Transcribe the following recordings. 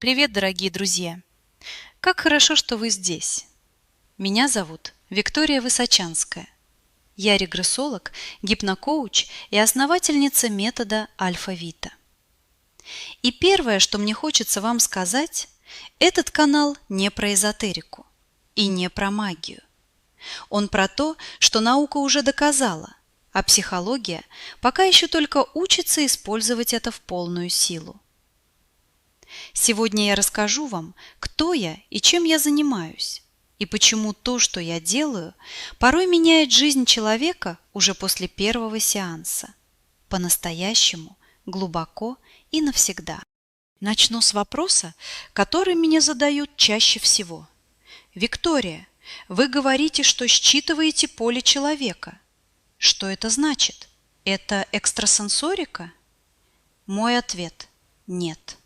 Привет, дорогие друзья! Как хорошо, что вы здесь. Меня зовут Виктория Высочанская. Я регрессолог, гипнокоуч и основательница метода Альфа-Вита. И первое, что мне хочется вам сказать, этот канал не про эзотерику и не про магию. Он про то, что наука уже доказала, а психология пока еще только учится использовать это в полную силу. Сегодня я расскажу вам, кто я и чем я занимаюсь, и почему то, что я делаю, порой меняет жизнь человека уже после первого сеанса. По-настоящему, глубоко и навсегда. Начну с вопроса, который мне задают чаще всего. Виктория, вы говорите, что считываете поле человека. Что это значит? Это экстрасенсорика? Мой ответ – нет.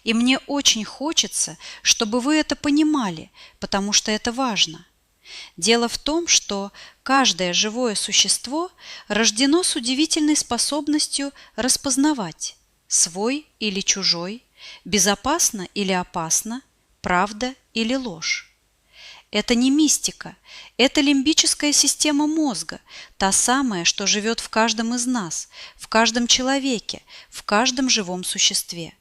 И мне очень хочется, чтобы вы это понимали, потому что это важно. Дело в том, что каждое живое существо рождено с удивительной способностью распознавать свой или чужой, безопасно или опасно, правда или ложь. Это не мистика, это лимбическая система мозга, та самая, что живет в каждом из нас, в каждом человеке, в каждом живом существе.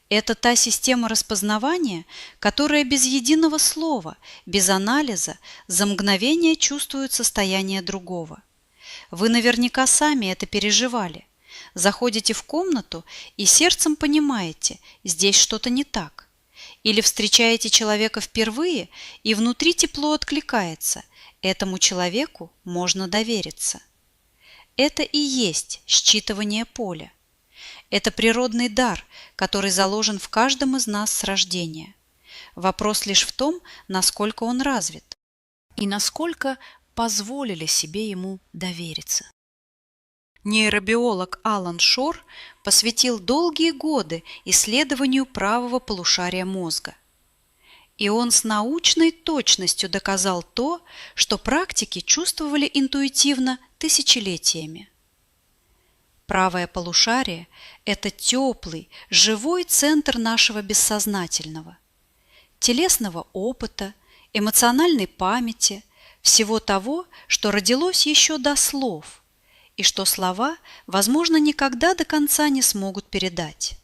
Это та система распознавания, которая без единого слова, без анализа, за мгновение чувствует состояние другого. Вы наверняка сами это переживали. Заходите в комнату и сердцем понимаете, здесь что-то не так. Или встречаете человека впервые, и внутри тепло откликается, этому человеку можно довериться. Это и есть считывание поля. Это природный дар, который заложен в каждом из нас с рождения. Вопрос лишь в том, насколько он развит и насколько позволили себе ему довериться. Нейробиолог Алан Шор посвятил долгие годы исследованию правого полушария мозга. И он с научной точностью доказал то, что практики чувствовали интуитивно тысячелетиями. Правое полушарие – это теплый, живой центр нашего бессознательного, телесного опыта, эмоциональной памяти, всего того, что родилось еще до слов, и что слова, возможно, никогда до конца не смогут передать.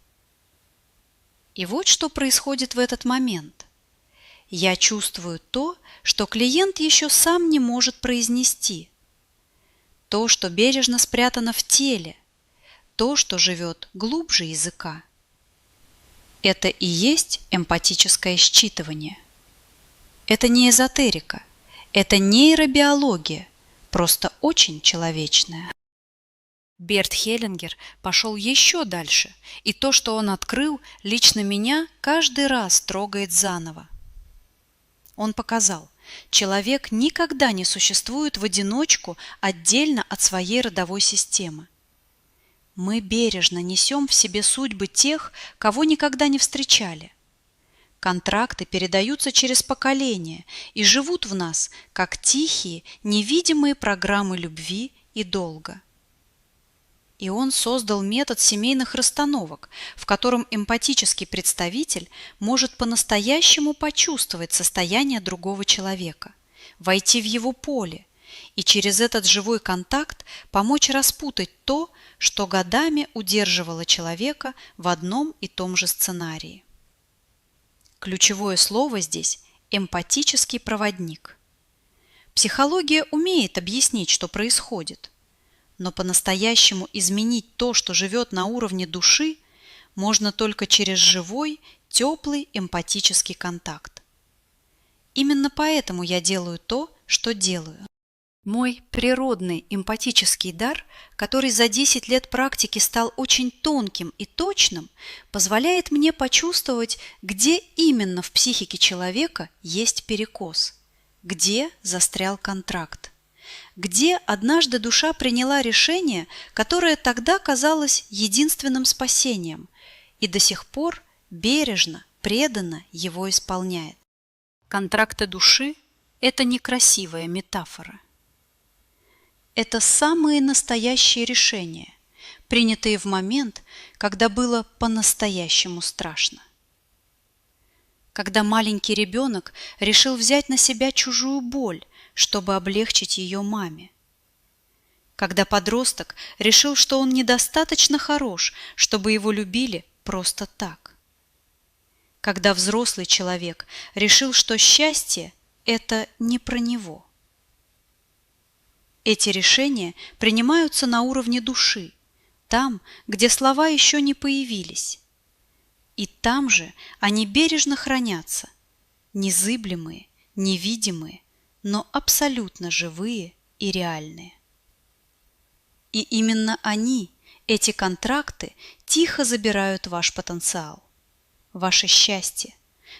И вот что происходит в этот момент. Я чувствую то, что клиент еще сам не может произнести, то, что бережно спрятано в теле, то, что живет глубже языка. Это и есть эмпатическое считывание. Это не эзотерика, это нейробиология, просто очень человечная. Берт Хеллингер пошел еще дальше, и то, что он открыл, лично меня каждый раз трогает заново. Он показал, человек никогда не существует в одиночку отдельно от своей родовой системы. Мы бережно несем в себе судьбы тех, кого никогда не встречали. Контракты передаются через поколения и живут в нас, как тихие, невидимые программы любви и долга. И он создал метод семейных расстановок, в котором эмпатический представитель может по-настоящему почувствовать состояние другого человека, войти в его поле и через этот живой контакт помочь распутать то, что годами удерживало человека в одном и том же сценарии. Ключевое слово здесь – эмпатический проводник. Психология умеет объяснить, что происходит, но по-настоящему изменить то, что живет на уровне души, можно только через живой, теплый эмпатический контакт. Именно поэтому я делаю то, что делаю. Мой природный эмпатический дар, который за 10 лет практики стал очень тонким и точным, позволяет мне почувствовать, где именно в психике человека есть перекос, где застрял контракт, где однажды душа приняла решение, которое тогда казалось единственным спасением, и до сих пор бережно, преданно его исполняет. Контракты души – это некрасивая метафора. Это самые настоящие решения, принятые в момент, когда было по-настоящему страшно. Когда маленький ребенок решил взять на себя чужую боль, чтобы облегчить ее маме. Когда подросток решил, что он недостаточно хорош, чтобы его любили просто так. Когда взрослый человек решил, что счастье – это не про него. Эти решения принимаются на уровне души, там, где слова еще не появились. И там же они бережно хранятся, незыблемые, невидимые, но абсолютно живые и реальные. И именно они, эти контракты, тихо забирают ваш потенциал, ваше счастье,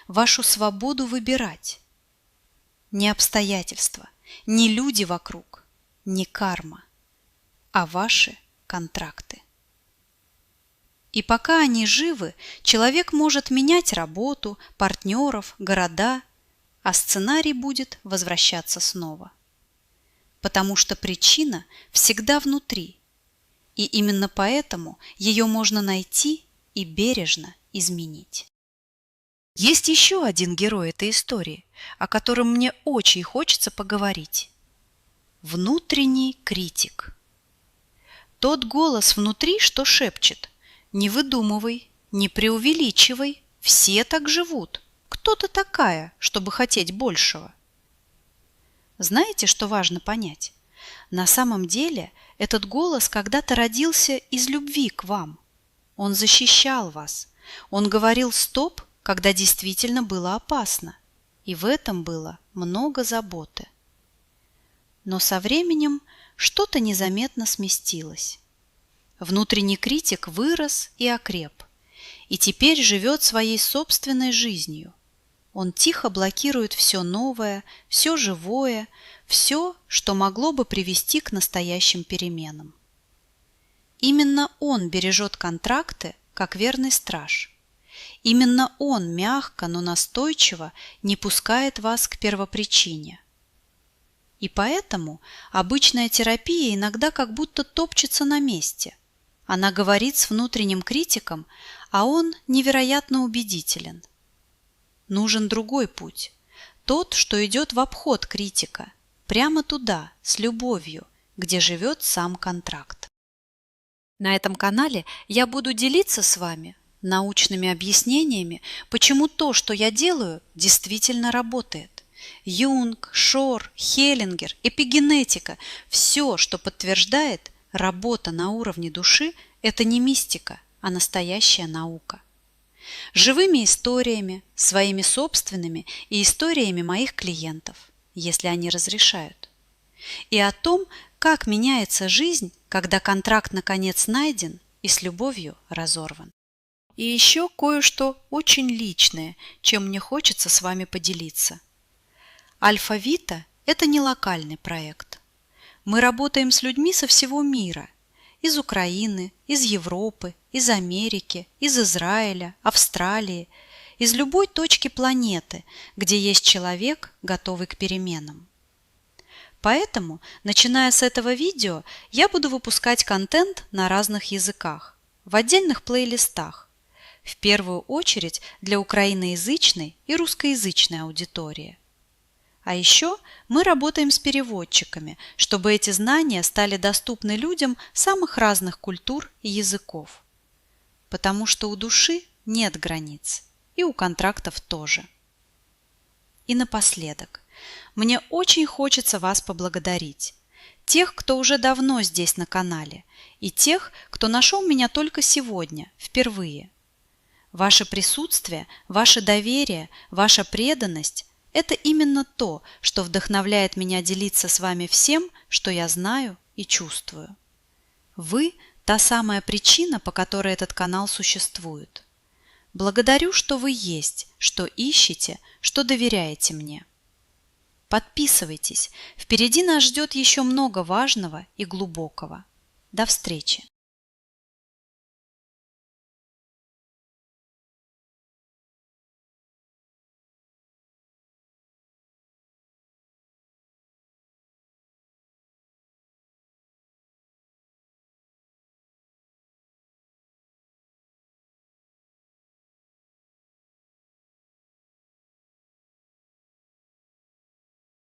вашу свободу выбирать. Не обстоятельства, не люди вокруг, не карма, а ваши контракты. И пока они живы, человек может менять работу, партнеров, города, а сценарий будет возвращаться снова. Потому что причина всегда внутри, и именно поэтому ее можно найти и бережно изменить. Есть еще один герой этой истории, о котором мне очень хочется поговорить. Внутренний критик. Тот голос внутри, что шепчет: не выдумывай, не преувеличивай, все так живут. Кто ты такая, чтобы хотеть большего? Знаете, что важно понять? На самом деле этот голос когда-то родился из любви к вам. Он защищал вас. Он говорил «стоп», когда действительно было опасно. И в этом было много заботы. Но со временем что-то незаметно сместилось. Внутренний критик вырос и окреп, и теперь живет своей собственной жизнью. Он тихо блокирует все новое, все живое, все, что могло бы привести к настоящим переменам. Именно он бережет контракты, как верный страж. Именно он мягко, но настойчиво не пускает вас к первопричине. И поэтому обычная терапия иногда как будто топчется на месте. Она говорит с внутренним критиком, а он невероятно убедителен. Нужен другой путь, тот, что идет в обход критика, прямо туда, с любовью, где живет сам контракт. На этом канале я буду делиться с вами научными объяснениями, почему то, что я делаю, действительно работает. Юнг, Шор, Хеллингер, эпигенетика – все, что подтверждает, работа на уровне души – это не мистика, а настоящая наука. Живыми историями, своими собственными и историями моих клиентов, если они разрешают. И о том, как меняется жизнь, когда контракт наконец найден и с любовью разорван. И еще кое-что очень личное, чем мне хочется с вами поделиться. Альфа-Вита – это не локальный проект. Мы работаем с людьми со всего мира. Из Украины, из Европы, из Америки, из Израиля, Австралии, из любой точки планеты, где есть человек, готовый к переменам. Поэтому, начиная с этого видео, я буду выпускать контент на разных языках, в отдельных плейлистах, в первую очередь для украиноязычной и русскоязычной аудитории. А еще мы работаем с переводчиками, чтобы эти знания стали доступны людям самых разных культур и языков. Потому что у души нет границ, и у контрактов тоже. И напоследок, мне очень хочется вас поблагодарить. Тех, кто уже давно здесь на канале, и тех, кто нашел меня только сегодня, впервые. Ваше присутствие, ваше доверие, ваша преданность – это именно то, что вдохновляет меня делиться с вами всем, что я знаю и чувствую. Вы – та самая причина, по которой этот канал существует. Благодарю, что вы есть, что ищете, что доверяете мне. Подписывайтесь, впереди нас ждет еще много важного и глубокого. До встречи!